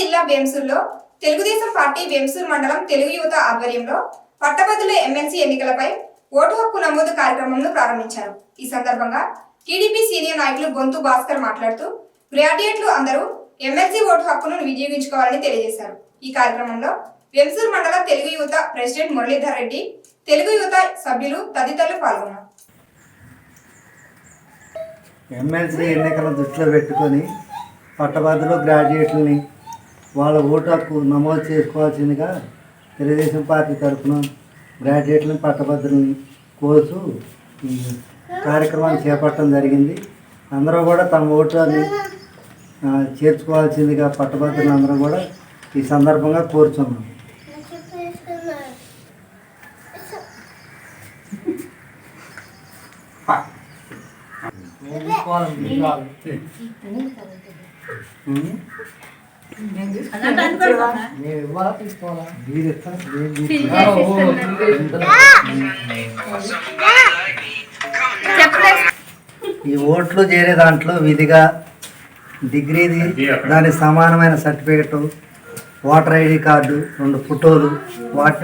జిల్లా వేంసూరులో తెలుగుదేశం పార్టీ వేంసూరు మండలం తెలుగు యువత ఆధ్వర్యంలో పట్టభద్రుల ఎమ్మెల్సీ ఎన్నికలపై ఓటు హక్కు నమోదు కార్యక్రమంను ప్రారంభించారు. ఈ సందర్భంగా టీడీపీ సీనియర్ నాయకులు బొంతు భాస్కర్ మాట్లాడుతూ గ్రాడ్యుయేట్లు అందరూ ఎమ్మెల్సీ ఓటు హక్కును వినియోగించుకోవాలని తెలియజేశారు. ఈ కార్యక్రమంలో వేంసూరు మండల తెలుగు యువత ప్రెసిడెంట్ మురళీధర్ రెడ్డి, తెలుగు యువత సభ్యులు తదితరులు పాల్గొన్నారు. ఎమ్మెల్సీ ఎన్నికలను దృష్టిలో పెట్టుకొని పట్టభద్రులు గ్రాడ్యుయేట్లని వాళ్ళ ఓటు హక్కు నమోదు చేసుకోవాల్సిందిగా తెలుగుదేశం పార్టీ తరఫున గ్రాడ్యుయేట్లని పట్టభద్రులని కోరుతూ ఈ కార్యక్రమాన్ని చేపట్టడం జరిగింది. అందరూ కూడా తమ ఓటుని చేర్చుకోవాల్సిందిగా పట్టభద్రులు అందరూ కూడా ఈ సందర్భంగా కోరుచున్నాం. ఈ ఓట్లు చేరే దాంట్లో విధిగా డిగ్రీది దానికి సమానమైన సర్టిఫికెట్, ఓటర్ ఐడి కార్డు, 2 ఫోటోలు వాటిని